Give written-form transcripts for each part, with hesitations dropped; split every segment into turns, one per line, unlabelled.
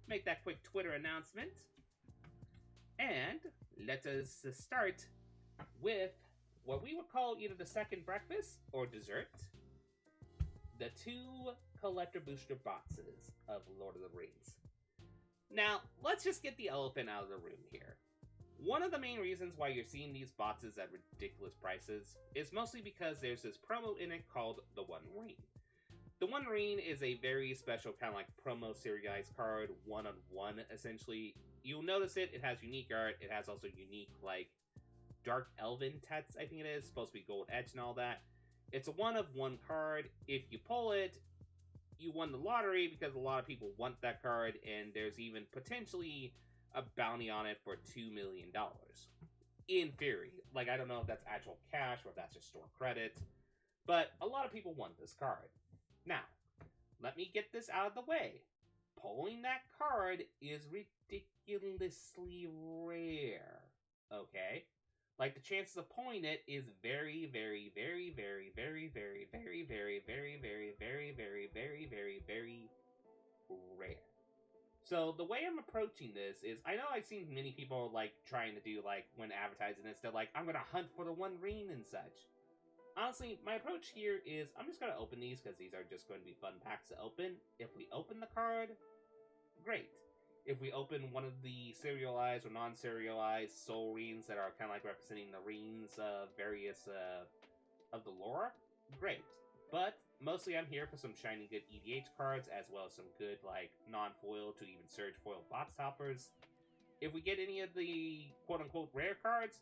make that quick Twitter announcement. And let us start with what we would call either the second breakfast or dessert. The 2 collector booster boxes of Lord of the Rings. Now, let's just get the elephant out of the room here. One of the main reasons why you're seeing these boxes at ridiculous prices is mostly because there's this promo in it called the One Ring. The One Ring is a very special kind of like promo serialized card, one-on-one essentially. You'll notice it has unique art, it has also unique like dark elven text, I think it is, supposed to be gold edge and all that. It's a one-of-one card. If you pull it, you won the lottery because a lot of people want that card, and there's even potentially a bounty on it for $2 million. In theory. Like, I don't know if that's actual cash or if that's just store credit, but a lot of people want this card. Now, let me get this out of the way. Pulling that card is ridiculously rare. Okay? Like, the chances of pulling it is very, very, very, very, very, very, very, very, very, very, very, very, very, very, very rare. So the way I'm approaching this is, I know I've seen many people like trying to do like when advertising this, they're like, I'm gonna hunt for the One Ring and such. Honestly, my approach here is I'm just gonna open these because these are just going to be fun packs to open. If we open the card, great. If we open one of the serialized or non-serialized soul rings that are kind of like representing the rings of various of the lore, great. But mostly I'm here for some shiny good EDH cards, as well as some good like non-foil to even surge foil box toppers. If we get any of the quote-unquote rare cards,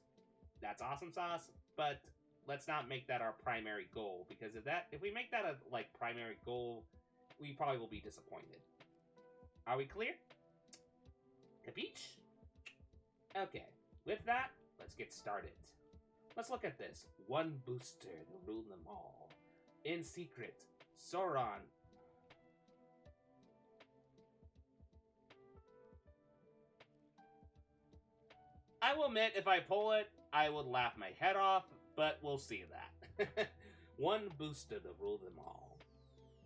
that's awesome sauce, but let's not make that our primary goal, because if we make that a like primary goal, we probably will be disappointed. Are we clear? Capiche? Okay, with that, let's get started. Let's look at this. One booster to rule them all. In secret, Sauron. I will admit, if I pull it, I would laugh my head off, but we'll see that. One booster to rule them all.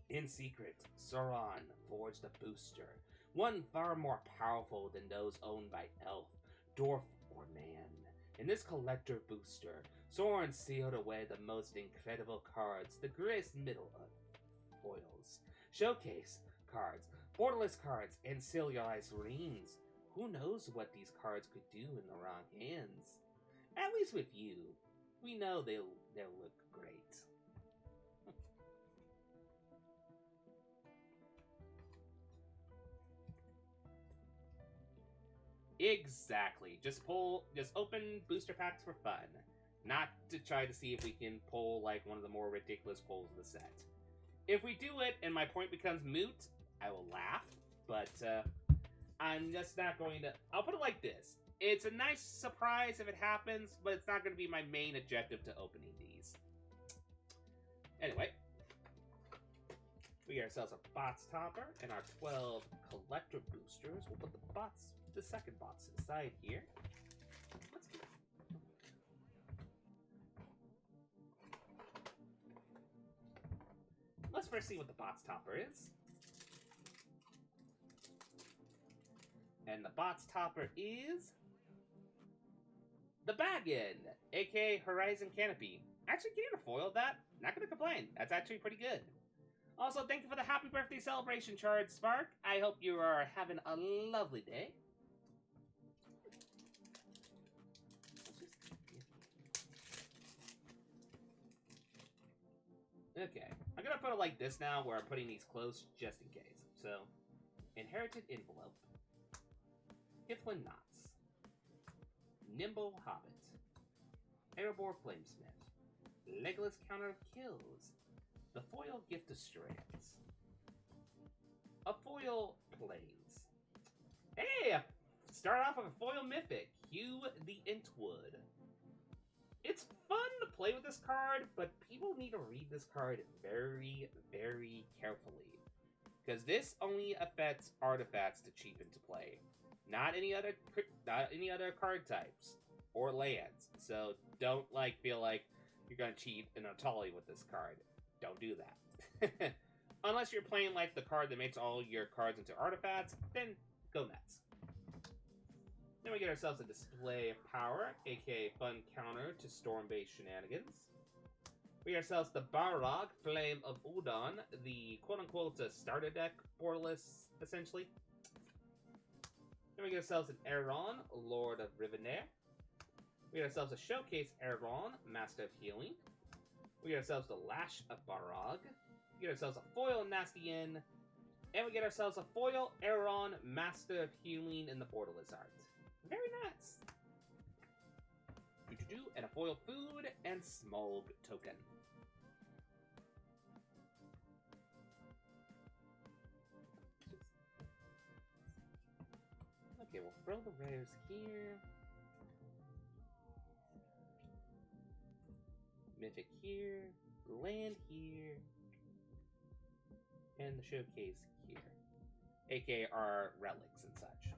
In secret, Sauron forged a booster. One far more powerful than those owned by elf, dwarf, or man. In this collector booster, Sauron sealed away the most incredible cards, the greatest middle of foils, showcase cards, borderless cards, and serialized rings. Who knows what these cards could do in the wrong hands? At least with you, we know they'll look great. Exactly. Just open booster packs for fun. Not to try to see if we can pull, like, one of the more ridiculous pulls of the set. If we do it and my point becomes moot, I will laugh, but, I'm just not going to... I'll put it like this. It's a nice surprise if it happens, but it's not going to be my main objective to opening these. Anyway. We get ourselves a box topper and our 12 collector boosters. We'll put the second box aside here. Let's first see what the box topper is. And the box topper is the Baggin, aka Horizon Canopy. Actually, getting a foil of that, not gonna complain. That's actually pretty good. Also, thank you for the happy birthday celebration, Charred Spark. I hope you are having a lovely day. Okay, I'm gonna put it like this now, where I'm putting these close just in case. So, Inherited Envelope, Hiflin Knots, Nimble Hobbit, Erebor Flamesmith, Legolas Counter of Kills, the foil Gift of Strands, a foil Plains. Hey! Start off with a foil Mythic, Hugh the Entwood. It's fun to play with this card, but people need to read this card very, very carefully. Because this only affects artifacts to cheapen to play. Not any other card types or lands. So don't feel like you're gonna cheat an Atali with this card. Don't do that. Unless you're playing like the card that makes all your cards into artifacts, then Go nuts. Then we get ourselves a Display of Power, aka Fun Counter to Storm-based shenanigans. We get ourselves the Barog, Flame of Udon, the quote-unquote starter deck borderless, essentially. Then we get ourselves an Aeron, Lord of Rivenair. We get ourselves a Showcase Aeron, Master of Healing. We get ourselves the Lash of Barog. We get ourselves a foil Nastian. And we get ourselves a foil Aeron, Master of Healing in the borderless art. Very nice. And a foil Food and Smog token. Okay, we'll throw the rares here. Mythic here. Land here. And the Showcase here. aka our relics and such.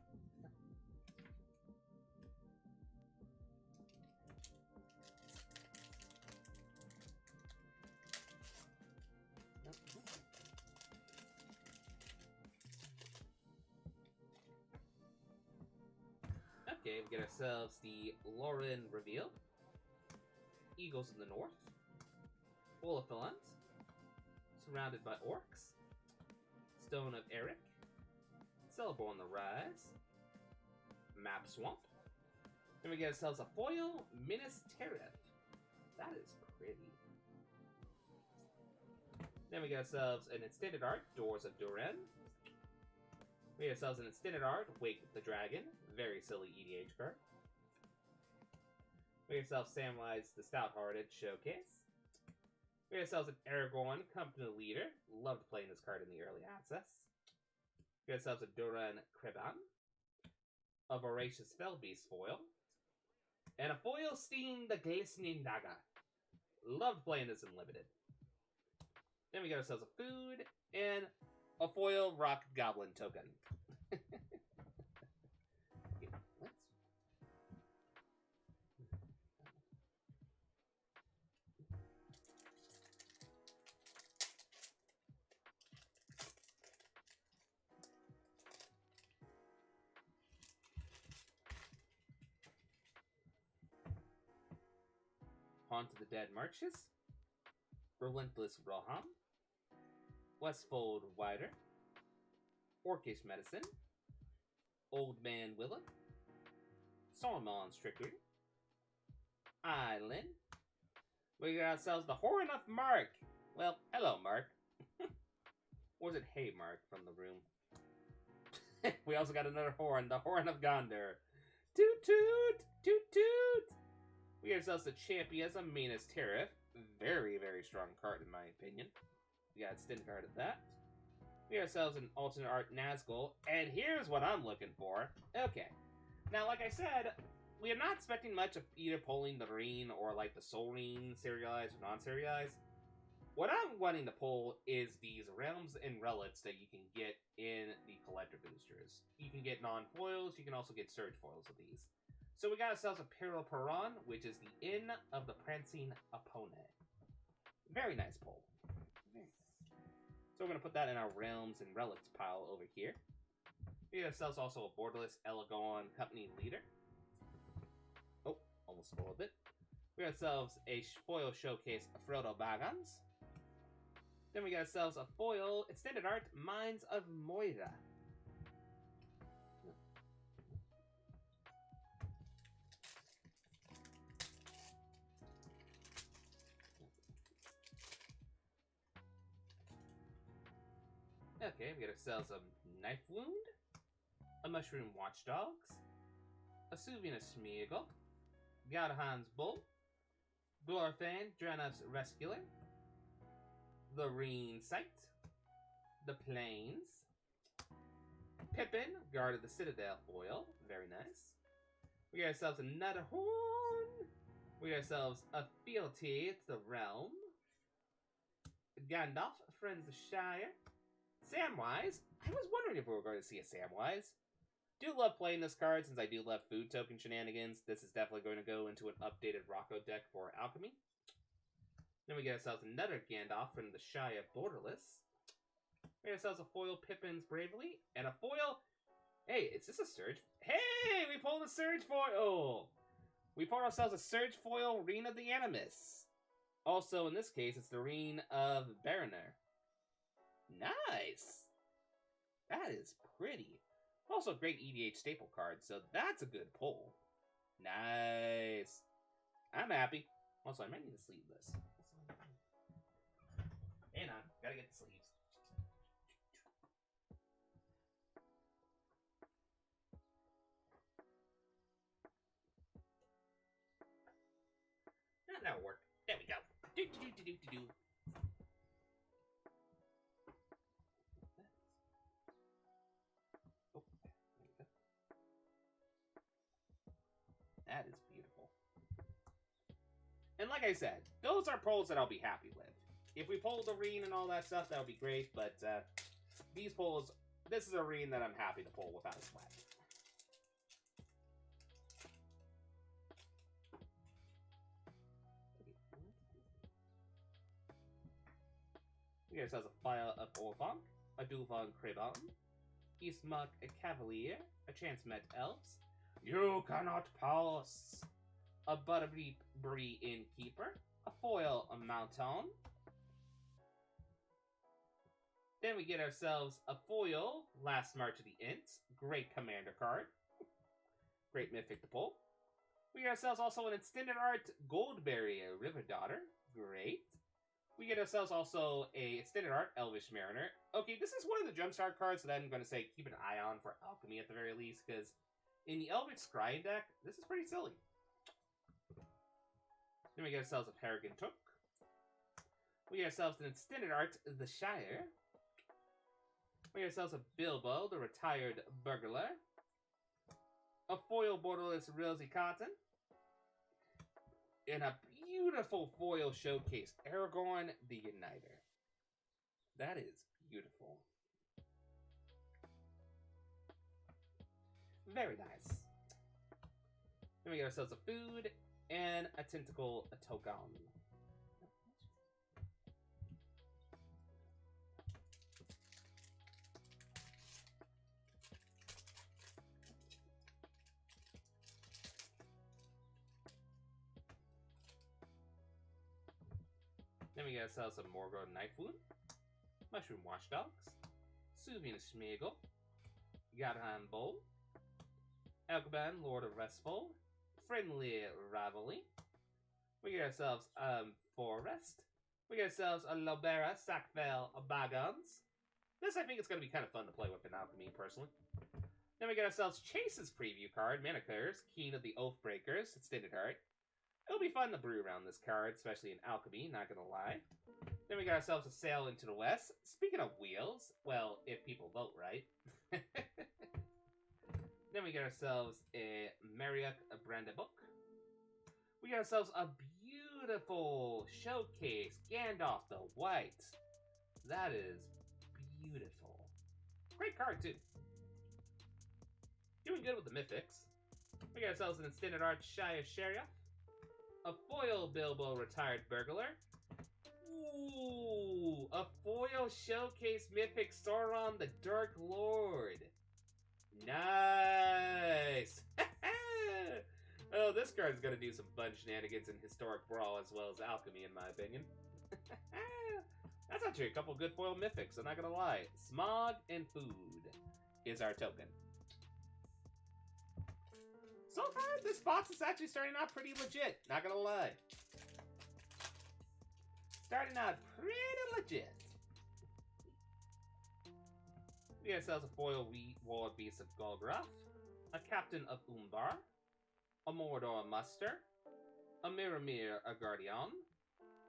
Okay, we get ourselves the Lauren Reveal, Eagles in the North, Oliphant, Surrounded by Orcs, Stone of Eric, Celeborn on the Rise, Map Swamp. Then we get ourselves a foil Minas Tirith. That is pretty. Then we get ourselves an extended art, Doors of Duran. We get ourselves an extended art, Wake the Dragon. Very silly EDH card. We get ourselves Samwise the Stout-Hearted Showcase. We get ourselves an Aragorn Company Leader. Loved playing this card in the early access. We get ourselves a Duran Kreban. A Voracious Fellbeast foil. And a foil Steen the Glistening Dagger. Loved playing this in Limited. Then we get ourselves a food and a foil Rock Goblin token. Haunt of the Dead Marches, Relentless Rohan, Westfold Wider, Orcish Medicine, Old Man Willa, Saruman's Trickery, Island. We got ourselves the Horn of Mark. Well, hello, Mark. Or is it Hey, Mark from the room? We also got another horn, the Horn of Gondor. Toot toot! Toot toot! We get ourselves the Champions of Minas Tirith. Very, very strong card in my opinion. We got a extended card of that. We get ourselves an alternate art Nazgul. And here's what I'm looking for. Okay. Now, like I said, we are not expecting much of either pulling the Reen or like the Soul Reen serialized or non-serialized. What I'm wanting to pull is these Realms and Relics that you can get in the Collector Boosters. You can get non-foils, you can also get Surge foils of these. So we got ourselves a Peril Paran, which is the Inn of the Prancing Opponent. Very nice pull. Very nice. So we're going to put that in our Realms and Relics pile over here. We got ourselves also a Borderless Elegon Company Leader. Oh, almost spoiled it. We got ourselves a foil Showcase Frodo Baggins. Then we got ourselves a foil extended art Mines of Moira. Okay, we got ourselves a Knife Wound, a Mushroom Watchdogs, a Suvina Smeagol, Gadahan's Bull, Glorfan Dranav's Rescuer, the Reen Sight, the Plains, Pippin, Guard of the Citadel foil, very nice. We got ourselves another horn. We got ourselves a Fealty to the Realm, Gandalf, Friends of Shire, Samwise. I was wondering if we were going to see a Samwise. Do love playing this card since I do love food token shenanigans. This is definitely going to go into an updated Rocco deck for Alchemy. Then we get ourselves another Gandalf from the Shire Borderless. We get ourselves a foil Pippin's Bravely and a foil Hey, is this a Surge? Hey, we pulled a Surge Foil! We pulled ourselves a Surge Foil Reen of the Animus. Also, in this case, it's the Reen of Barrener. Nice! That is pretty. Also, a great EDH staple card, so that's a good pull. Nice. I'm happy. Also, I might need to sleeve this. Hang on, gotta get the sleeves. That'll work. There we go. Do, do, do, do, do, do. Oh, there we go. That is beautiful. And like I said, those are pulls that I'll be happy with. If we pulled a Reen and all that stuff, that would be great, but these pulls, this is a Reen that I'm happy to pull without a sweat. We got ourselves a Fire of Orphonk, a Duvon Crabon, Eastmark a Cavalier, a Chance Met Elves, You Cannot Pass, a Butterbeep Bree Innkeeper, a Foil a Mounton. Then we get ourselves a Foil Last March of the Ints, great commander card, great mythic to pull. We get ourselves also an Extended Art Goldberry River Daughter, great. We get ourselves also a Extended Art Elvish Mariner. Okay, this is one of the Jumpstart cards that I'm going to say keep an eye on for Alchemy at the very least, because in the Elvish Scrying deck, this is pretty silly. Then we get ourselves a Peregrine Took. We get ourselves an Extended Art The Shire. We get ourselves a Bilbo, the Retired Burglar. A Foil Borderless Rosie Cotton. And a beautiful foil showcase, Aragorn the Uniter. That is beautiful. Very nice. Then we get ourselves a food and a tentacle, a token. Then we get ourselves a Morgul Knifewound, Mushroom Watchdogs, Suvian Schmeagol, Gadhan Bowl, Elkban, Lord of Restful, Friendly Rivalry. We get ourselves Forest. We get ourselves a Lobera, Sackville, Bagons. This I think is going to be kind of fun to play with in Alchemy, personally. Then we get ourselves Chase's preview card, Manicures, Keen of the Oathbreakers, Extended Heart. It'll be fun to brew around this card, especially in Alchemy, not gonna lie. Then we got ourselves a Sail into the West. Speaking of wheels, well, if people vote right. Then we got ourselves a Mariok Brandabook. We got ourselves a beautiful showcase, Gandalf the White. That is beautiful. Great card, too. Doing good with the Mythics. We got ourselves an Extended Art Shire Sheriff. A Foil Bilbo Retired Burglar. Ooh, a Foil Showcase Mythic Sauron the Dark Lord. Nice. Oh, this card is going to do some fun shenanigans in Historic Brawl as well as Alchemy, in my opinion. That's actually a couple good foil mythics, I'm not going to lie. Smog and Food is our token. So far, this box is actually starting out pretty legit. Not gonna lie. Starting out pretty legit. We got ourselves a Foil Ward Beast of Golgoroth, a Captain of Umbar, a Mordor Muster, a Miramir a Guardian,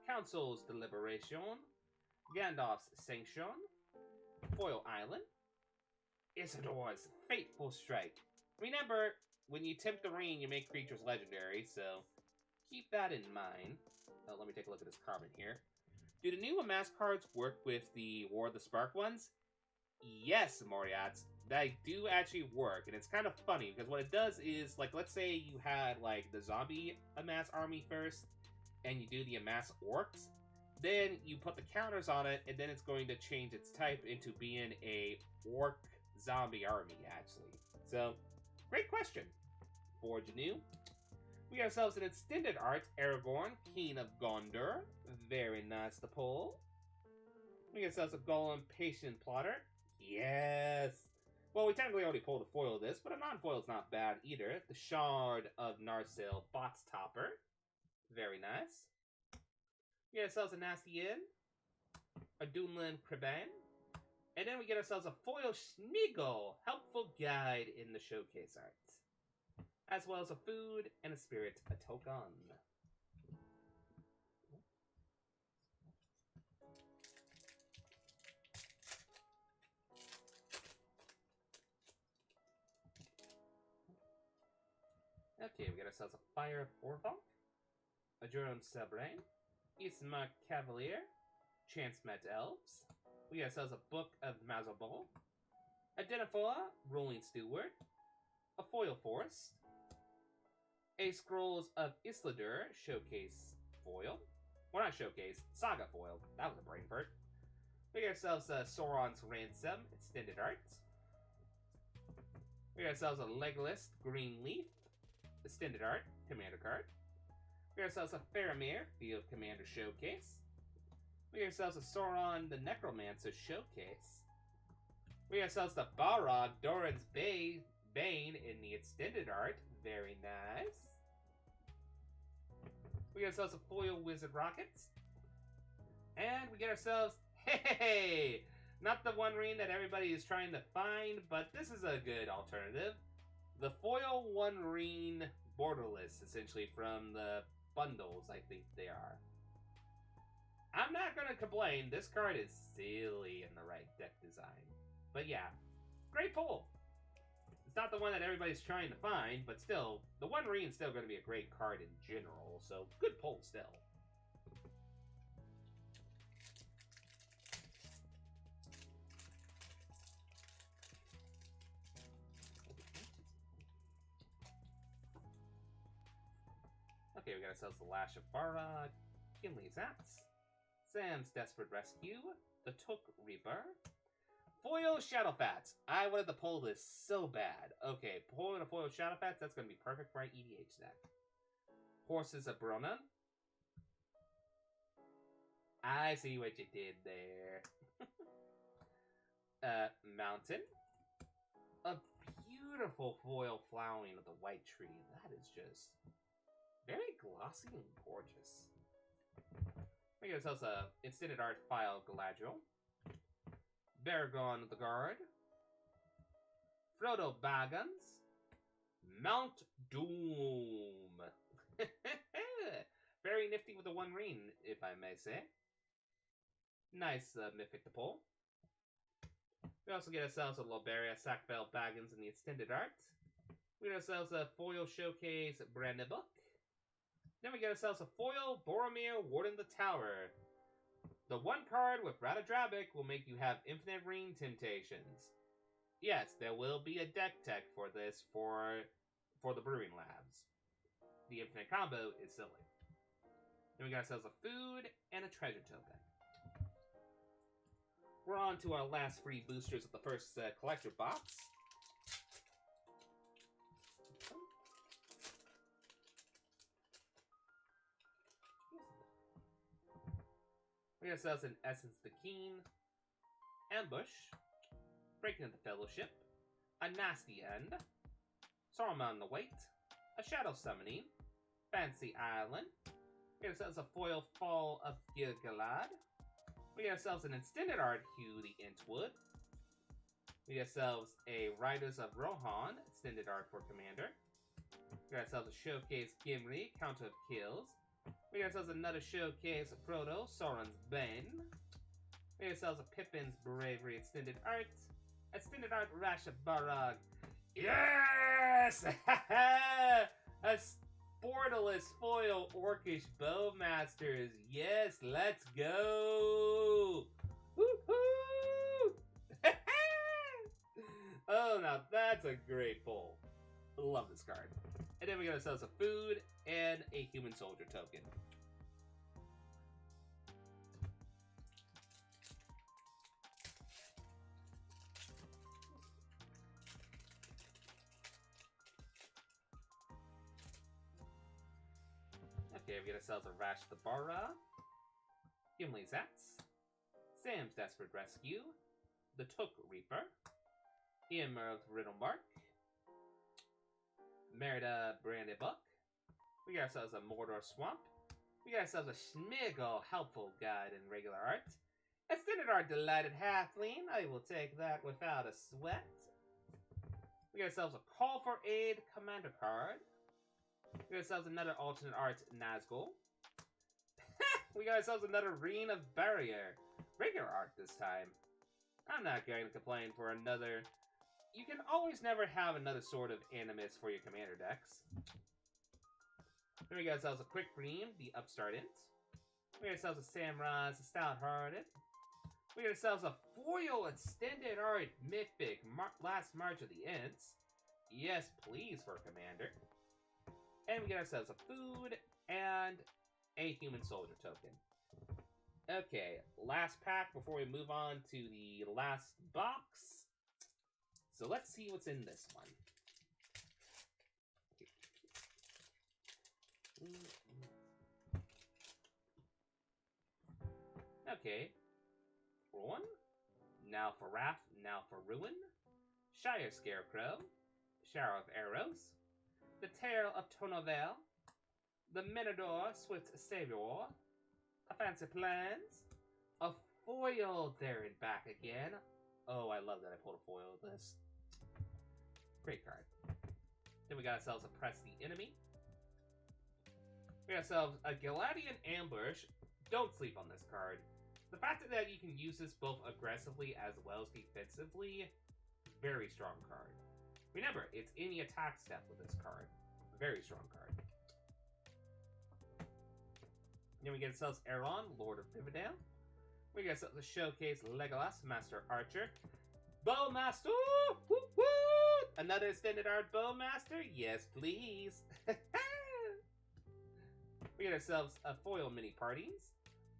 Council's Deliberation, Gandalf's Sanction, Foil Island, Isildur's Fateful Strike. Remember, when you tempt the rain, you make creatures legendary, so keep that in mind. Let me take a look at this carbon here. Do the new Amass cards work with the War of the Spark ones? Yes, Moriats. They do actually work, and it's kind of funny, because what it does is, like, let's say you had, like, the zombie Amass army first, and you do the Amass orcs, then you put the counters on it, and then it's going to change its type into being a orc zombie army, actually? So, great question. For Janu, we got ourselves an extended art Aragorn, King of Gondor. Very nice to pull. We got ourselves a Golem, Patient Plotter. Yes! Well, we technically already pulled a foil of this, but a non-foil is not bad either. The Shard of Narsil, Box Topper. Very nice. We get ourselves a Nasty Inn, a Dunlin Kriban, and then we get ourselves a foil Schmeagle, Helpful Guide in the Showcase art, as well as a Food and a Spirit, a token. Okay, we get ourselves a Fire Forfunk, a Jerome Sebrain, Isma Cavalier, Chance Met Elves. We get ourselves a Book of Mazabol, a Denethor, Rolling Steward, a Foil Forest, a Scrolls of Isildur Showcase Foil. Well, not Showcase, Saga Foil. That was a brain fart. We get ourselves a Sauron's Ransom, Extended Art. We get ourselves a Legolas Green Leaf, Extended Art, Commander card. We get ourselves a Faramir, Field Commander Showcase. We get ourselves a Sauron the Necromancer Showcase. We get ourselves the Balrog Doran's Bane in the Extended Art. Very nice. We get ourselves a Foil Wizard Rockets. And we get ourselves, hey! Not the One Ring that everybody is trying to find, but this is a good alternative. The Foil One Ring Borderless, essentially, from the bundles, I think they are. I'm not going to complain. This card is silly in the right deck design. But yeah, great pull. It's not the one that everybody's trying to find, but still, the One Ring is still going to be a great card in general, so good pull still. Okay, we got ourselves the Lash of Balrog, Gimli's Axe, Sam's Desperate Rescue, the Took Reaper, Foil Shadowfats. I wanted to pull this so bad. Okay, pulling a Foil Shadowfats, that's going to be perfect for my EDH deck. Horses of Brona. I see what you did there. Mountain. A beautiful foil flowering of the White Tree. That is just very glossy and gorgeous. We get ourselves a Extended Art File Galadriel. Baragon the Guard. Frodo Baggins. Mount Doom. Very nifty with the One Ring, if I may say. Nice mythic to pull. We also get ourselves a Loberia Sackville Baggins in the Extended Art. We get ourselves a Foil Showcase Brandybuck. Then we get ourselves a Foil Boromir Warden the Tower. The one card with Radadrabic will make you have infinite ring temptations. Yes, there will be a deck tech for this for the Brewing Labs. The infinite combo is silly. Then we got ourselves a food and a treasure token. We're on to our last free boosters of the first collector box. We got ourselves an Essence the Keen, Ambush, Breaking of the Fellowship, a Nasty End, Saruman the Wait, a Shadow Summoning, Fancy Island. We got ourselves a Foil Fall of Gil-galad. We got ourselves an Extended Art Hugh the Intwood. We got ourselves a Riders of Rohan, Extended Art for Commander. We got ourselves a Showcase Gimli, Counter of Kills. We got ourselves another Showcase Frodo, Sauron's Bane. We got ourselves a Pippin's Bravery Extended Art. Extended Art Rash of Balrog. Yes! A Borderless Foil Orcish Bowmasters. Yes, let's go! Woohoo! Oh, now that's a great pull. Love this card. And then we got ourselves a food and a Human Soldier token. Okay, we get ourselves a Rash the Bara, Gimli Zatz, Sam's Desperate Rescue, the Took Reaper, Emerald Riddlemark, Merida Brandy Buck. We got ourselves a Mordor Swamp. We got ourselves a Schmiggle Helpful Guide in regular art. Extended Art Delighted Halfling. I will take that without a sweat. We got ourselves a Call for Aid Commander card. We got ourselves another alternate art Nazgul. We got ourselves another Reign of Barrier. Regular art this time. I'm not going to complain for another. You can always never have another sort of Animus for your commander decks. Then we got ourselves a Quick Bream, the Upstart Int. We got ourselves a Samraz, the Stout Hearted. We got ourselves a foil extended art Mythic Last March of the Ints. Yes, please, for Commander. And we got ourselves a food and a Human Soldier token. Okay, last pack before we move on to the last box. So let's see what's in this one. Okay. For one. Now for Wrath, now for Ruin. Shire Scarecrow. Shower of Arrows. The Tale of Tonovel. The Minotaur Swift Savior. A Fancy Plans. A foil there and back again. Oh, I love that I pulled a foil with this. Great card. Then we got ourselves a Press the Enemy. We got ourselves a Galadian Ambush. Don't sleep on this card. The fact that you can use this both aggressively as well as defensively, very strong card. Remember, it's any attack step with this card. Very strong card. Then we get ourselves Aeron, Lord of Rivendell. We get ourselves a Showcase Legolas, Master Archer. Bowmaster! Woo woo! Another extended art Bowmaster? Yes, please. We get ourselves a foil Mini Parties.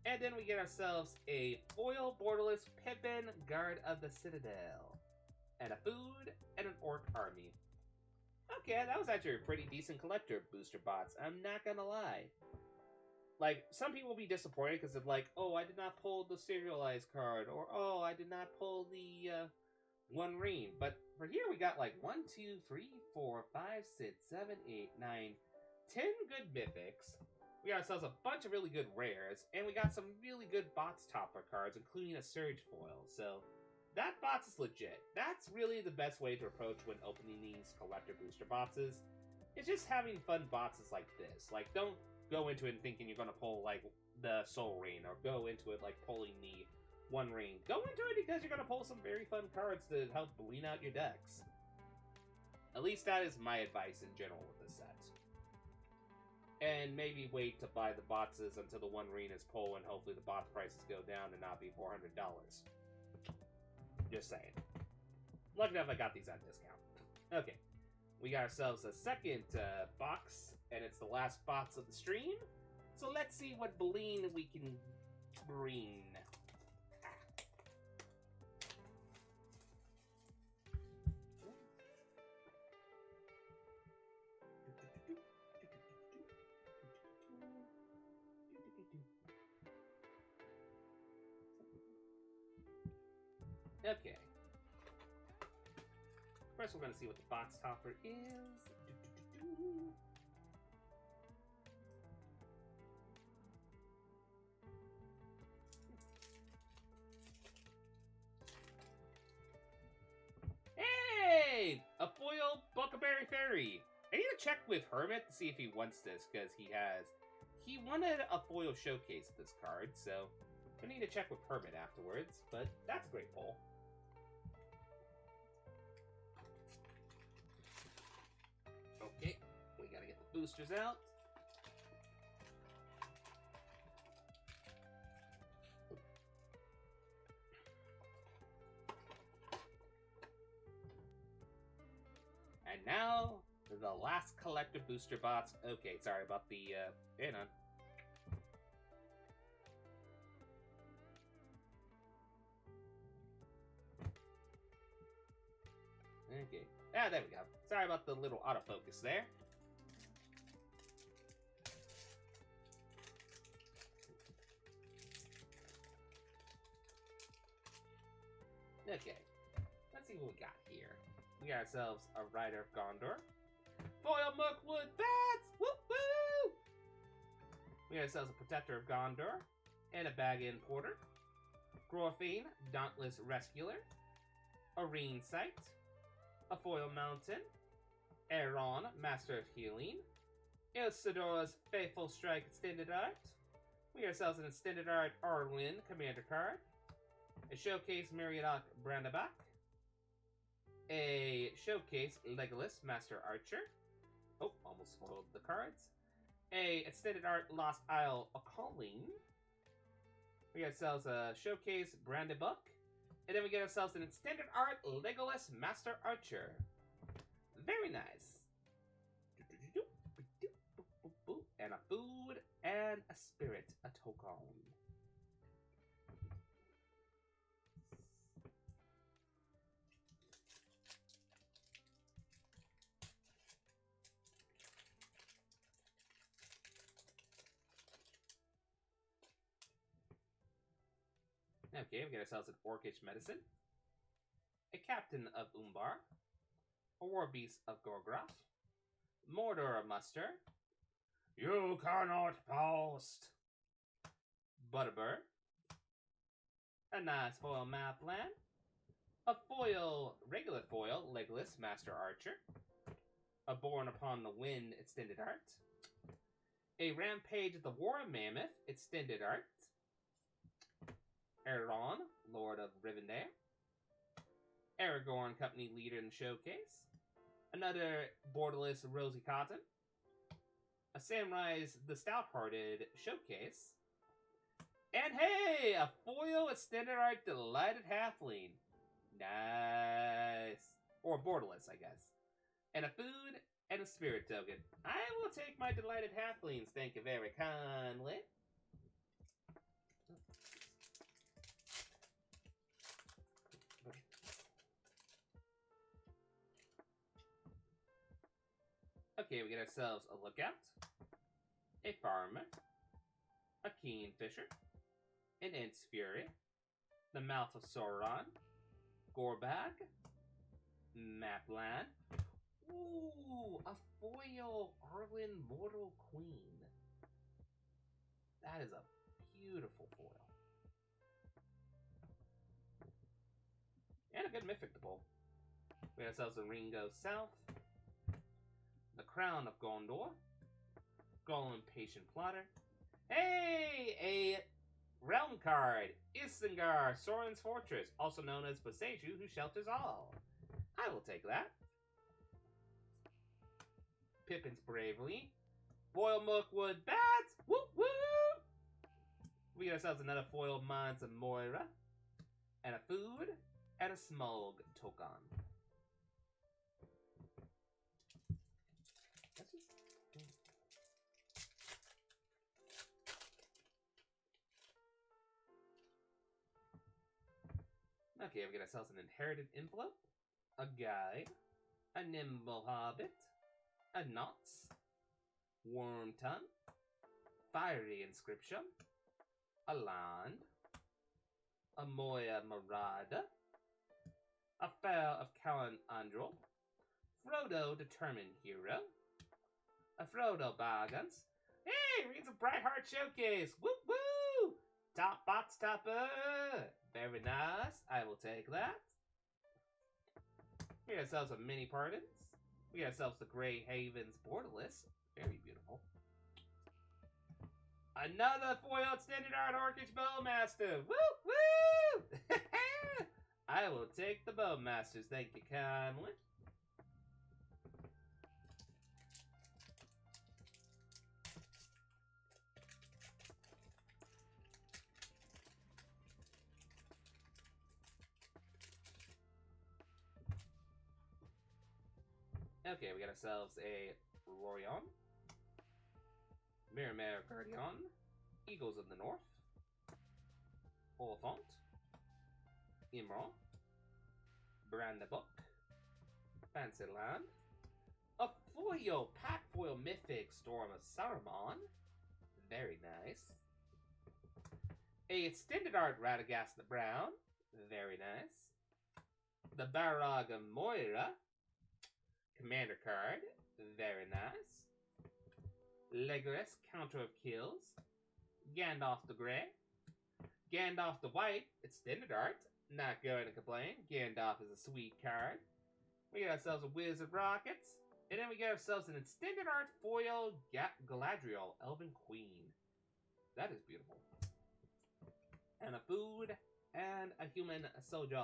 And then we get ourselves a foil Borderless Pippin, Guard of the Citadel. And a food and an Orc Army. Okay, that was actually a pretty decent collector booster bots. I'm not gonna lie. Like, some people will be disappointed because they're like, oh, I did not pull the serialized card. Or, oh, I did not pull the One Ring. But for here, we got like 1, 2, 3, 4, 5, 6, 7, 8, 9, 10 good mythics. We got ourselves a bunch of really good rares. And we got some really good bots topper cards, including a Surge foil. So, that bots is legit. That's really the best way to approach when opening these collector booster boxes. It's just having fun boxes like this. Like, don't go into it thinking you're going to pull, like, the Soul Ring, or go into it, like, pulling the One Ring. Go into it because you're going to pull some very fun cards to help lean out your decks. At least that is my advice in general with this set. And maybe wait to buy the boxes until the One Ring is pulled, and hopefully the box prices go down and not be $400. Just saying. Lucky enough I got these on discount. Okay. We got ourselves a second box, and it's the last box of the stream. So let's see what bling we can bring. Okay. First, we're going to see what the box topper is. Hey! A foil Buckaberry Fairy. I need to check with Hermit to see if he wants this, because he wanted a foil showcase of this card, so I need to check with Hermit afterwards, but that's a great pull. Okay, we gotta get the boosters out. And now, the last collector booster bots. Okay, sorry about the, hang on. Okay. Ah, there we go. Sorry about the little autofocus there. Okay, let's see what we got here. We got ourselves a Rider of Gondor, foil Mookwood Bats, woo woo! We got ourselves a Protector of Gondor, and a Bag-In Porter, Glorfine, Dauntless Rescuer, a Reen Sight, a Foil Mountain, Aeron, Master of Healing, Ilsidora's Faithful Strike Extended Art. We got ourselves an Extended Art Arwen Commander card, a Showcase Mariodoc Brandabach, a Showcase Legolas Master Archer. Oh, almost spoiled the cards. A Extended Art Lost Isle Calling. We got ourselves a Showcase Brandybuck. And then we get ourselves an Extended Art Legolas Master Archer. Very nice. And a food and a spirit, a token. Okay, we get ourselves an Orcish Medicine, a Captain of Umbar, a Warbeast of Gorgroth, Mordor Muster, You Cannot Post, Butterbur, a nice foil map land, a foil, regular foil, Legolas Master Archer, a Born Upon the Wind Extended Art, a Rampage of the War Mammoth Extended Art, Aeron, Lord of Rivendell, Aragorn, Company Leader in the Showcase, another Borderless Rosy Cotton, a Samurai's The Stout-Hearted Showcase, and hey, a foil Extended Art Delighted Halfling. Nice. Or Borderless, I guess. And a food and a spirit token. I will take my Delighted Halflings, thank you very kindly. Okay, we get ourselves a Lookout, a Farmer, a Keenfisher, an Ents Fury, the Mouth of Sauron, Gorbag, Mapland. Ooh, a foil Arwen Mortal Queen. That is a beautiful foil. And a good mythic to pull. We got ourselves a Ringo South, the Crown of Gondor, Golem Patient Plotter. Hey, a realm card, Isengard, Sorin's Fortress, also known as Boseiju, who shelters all. I will take that. Pippin's Bravely, Foil Mookwood Bats, woo woo! We got ourselves another foil Mines of Moira, and a food, and a Smog token. Okay, we get ourselves an Inherited Envelope, a Guide, a Nimble Hobbit, a Knots, Wormtongue, Fiery Inscription, a Land, a Moya Marada, a Fell of Callan Andrel, Frodo Determined Hero, a Frodo Baggins. Hey, reads a Brightheart Showcase! Woo woo! Top box topper! Very nice. I will take that. We got ourselves a Mini Pardons. We got ourselves the Grey Havens Borderless. Very beautiful. Another foil Extended Art Orcish Bowmaster. Woo woo! I will take the Bowmasters. Thank you kindly. Okay, we got ourselves a Rorion, Miramare Guardian, Eagles of the North, Oliphant, Imran, Brandybuck, Fantasyland, a foil pack foil Mythic Storm of Saruman. Very nice. A Extended Art Radagast the Brown. Very nice. The Barog Moira commander card. Very nice. Legolas, counter of kills. Gandalf the Grey. Gandalf the White, extended art. Not going to complain. Gandalf is a sweet card. We got ourselves a Wizard Rockets. And then we got ourselves an extended art foil Galadriel, Elven Queen. That is beautiful. And a food and a human soldier.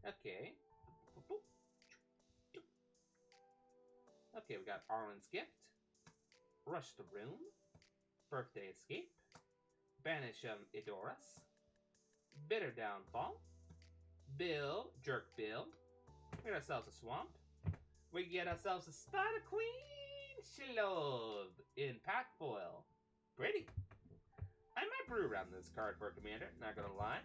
Okay. Okay, we got Arlen's Gift. Rush the Room. Birthday Escape. Banish Edoras. Bitter Downfall. Bill, Jerk Bill. We get ourselves a Swamp. We get ourselves a Spider Queen Shilob in pack foil. Pretty. I might brew around this card for a commander, not gonna lie.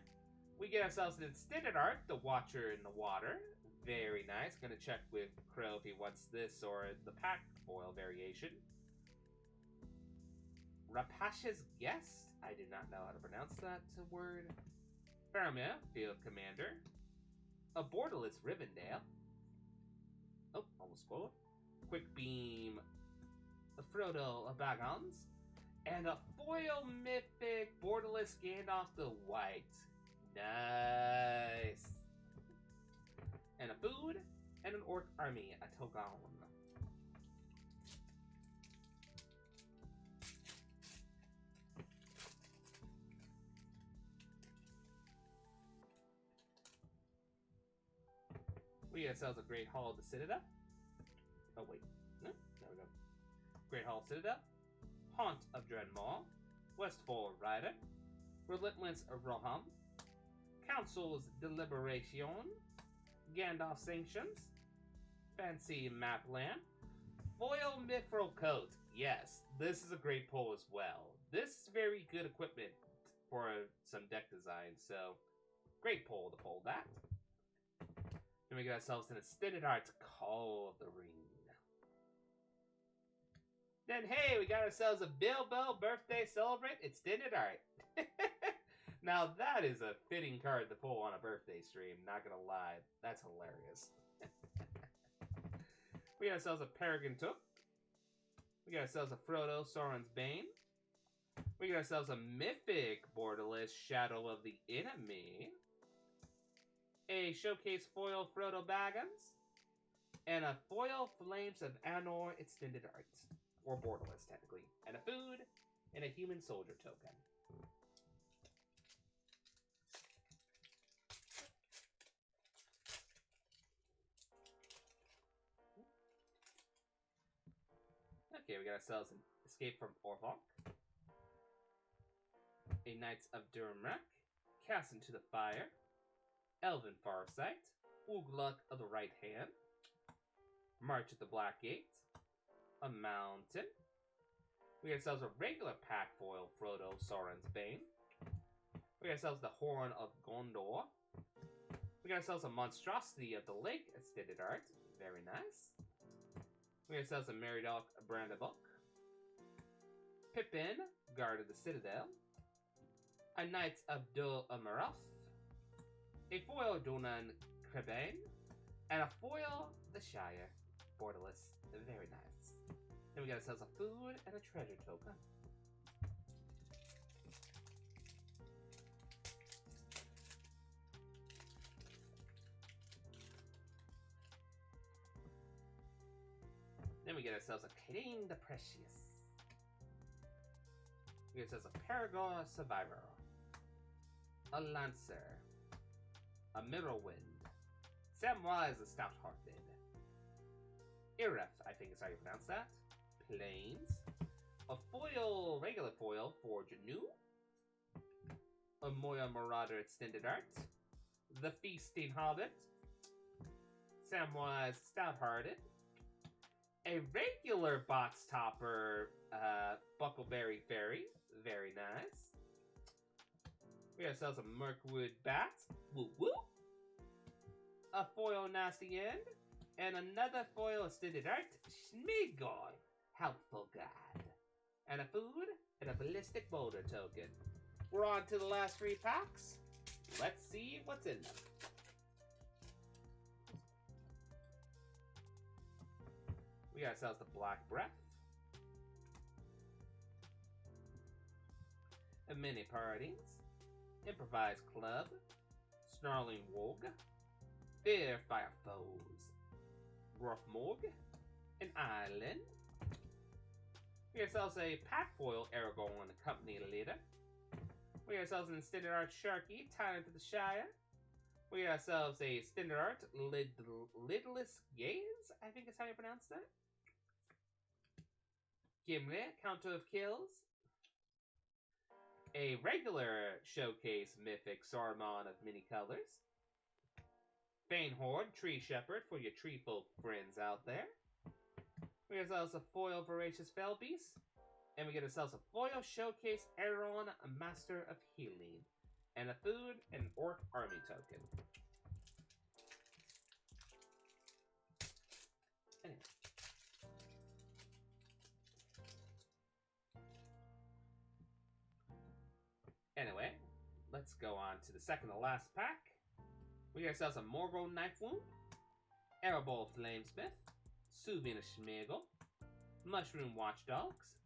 We get ourselves an extended art, the Watcher in the Water. Very nice. Gonna check with Crow if he wants this or the pack foil variation. Rapash's Guest. I do not know how to pronounce that word. Faramir, Field Commander. A Borderless Rivendell. Oh, almost spoiled. Quick Beam. A Frodo Baggins. And a foil mythic Borderless Gandalf the White. Nice. And a food and an orc army, a Togon. We get ourselves a Great Hall of the Citadel. Oh wait, no, there we go. Great Hall of Citadel. Haunt of Dreadmaw. Westfall Rider. Relentless Roham. Council's Deliberation. Gandalf Sanctions. Fancy Map Lamp. Foil Mithril Coat. Yes, this is a great pull as well. This is very good equipment for some deck design, so great pull to pull that. Then we get ourselves an extended art Call of the Ring. Then hey, we got ourselves a Bilbo Birthday Celebrate extended art. Now that is a fitting card to pull on a birthday stream, not gonna lie. That's hilarious. We got ourselves a Peregrine Took. We got ourselves a Frodo Sauron's Bane. We got ourselves a Mythic Borderless Shadow of the Enemy. A Showcase Foil Frodo Baggins. And a Foil Flames of Anor extended art. Or Borderless, technically. And a food and a Human Soldier token. Okay, we got ourselves an Escape from Orthanc. A Knights of Durmrak. Cast into the Fire. Elven Farsight. Ugluk of the Right Hand. March at the Black Gate. A Mountain. We got ourselves a regular pack foil Frodo Sauron's Bane. We got ourselves the Horn of Gondor. We got ourselves a Monstrosity of the Lake extended art. Very nice. We got ourselves a Meriadoc Brandabuck. Pippin, Guard of the Citadel. A Knights of Dol Amarath. A foil Donan Crebain. And a foil The Shire. Borderless. Very nice. Then we got ourselves a food and a treasure token. Then we get ourselves a Clean the Precious. We get ourselves a Paragon Survivor. A Lancer. A Mirrorwind. Samwise the Stout-Hearted. Iref, I think is how you pronounce that. Plains. A foil, regular foil for Janu. A Moya Marauder extended art. The Feasting Hobbit. Samwise Stout-Hearted. A regular box topper, Buckleberry Fairy. Very nice. We got ourselves a Mirkwood Bat. Woo woo. A foil Nasty End. And another foil extended art. Smeagol. Helpful God. and a food, and a ballistic boulder token. We're on to the last 3 packs. Let's see what's in them. We got ourselves the Black Breath, a Mini Partings, Improvised Club, Snarling Wog, Fear Fire Foes, Rough Morg, an Island. We got ourselves a Pack Foil Aragorn Company Leader. We got ourselves an Standard Art Sharky, Tyrant of the Shire. We got ourselves a Standard Art Lidless Gaze, I think is how you pronounce that. Gimli, Counter of Kills. A regular Showcase Mythic Saruman of many colors. Bane Horde, Tree Shepherd for your tree folk friends out there. We get ourselves a foil Voracious Fellbeast. And we get ourselves a foil Showcase Aeron, Master of Healing. And a food and Orc Army token. Anyway, let's go on to the second to last pack. We get ourselves a Morgul Knife Wound, Erebol Flamesmith, Suvina Schmigel, Mushroom Watchdogs,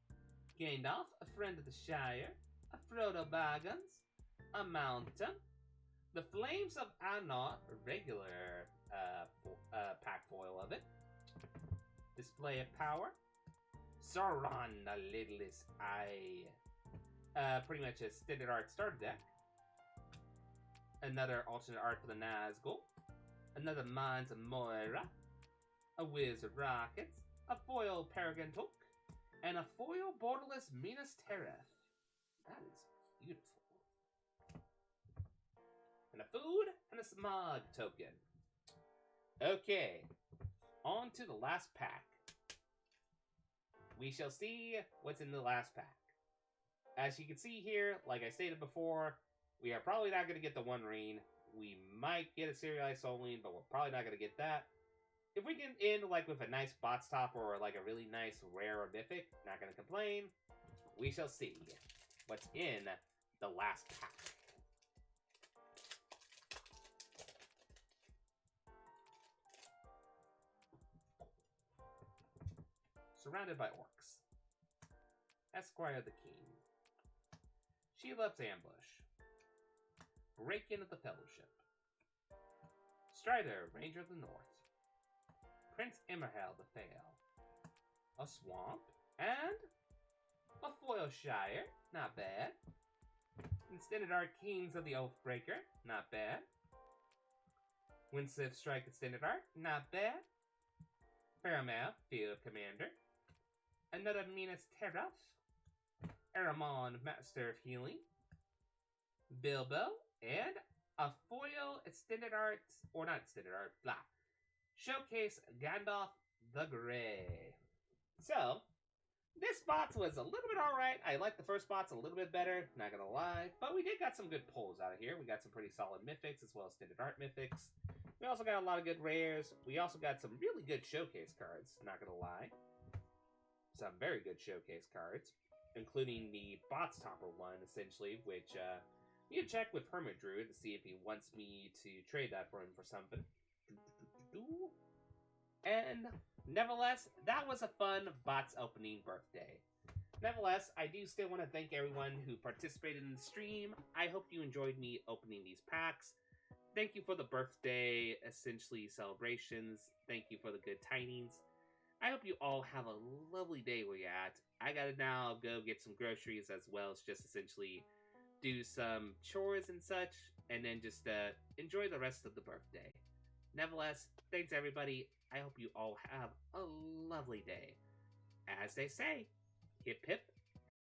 Gandalf, a Friend of the Shire, a Frodo Baggins, a Mountain, the Flames of Anna, a regular pack foil of it, Display of Power, Sauron the Lidless Eye, pretty much a standard art starter deck, another alternate art for the Nazgul, another Mines of Moira, a Wiz of Rockets, a foil Paragon Took, and a foil Borderless Minas Tirith. That is beautiful. And a food and a Smog token. Okay, on to the last pack. We shall see what's in the last pack. As you can see here, like I stated before, we are probably not going to get the One Ring. We might get a Serialized Soulwing, but we're probably not going to get that. If we can end like with a nice box top or like a really nice rare or mythic, not going to complain. We shall see what's in the last pack. Surrounded by Orcs. Esquire of the King. Shelops Ambush. Break-In of the Fellowship. Strider, Ranger of the North. Prince Imrahil the Fail. A Swamp. And a Foil Shire. Not bad. Extended Art Kings of the Oathbreaker. Not bad. Windswift Strike Extended Art. Not bad. Faramir, Field Commander. Another Minas Tirith. Aramon, Master of Healing. Bilbo. And a foil extended art, or not extended art, blah. Showcase Gandalf the Grey. So, this box was a little bit alright. I like the first box a little bit better, not gonna lie. But we did got some good pulls out of here. We got some pretty solid mythics as well as extended art mythics. We also got a lot of good rares. We also got some really good showcase cards, not gonna lie. Some very good showcase cards, including the box topper one, essentially, which, you can check with Hermit Druid to see if he wants me to trade that for him for something. And nevertheless, that was a fun box opening birthday. Nevertheless, I do still want to thank everyone who participated in the stream. I hope you enjoyed me opening these packs. Thank you for the birthday, essentially, celebrations. Thank you for the good tidings. I hope you all have a lovely day where you're at. I gotta now go get some groceries as well as just essentially do some chores and such, and then just enjoy the rest of the birthday. Nevertheless, thanks everybody. I hope you all have a lovely day. As they say, hip hip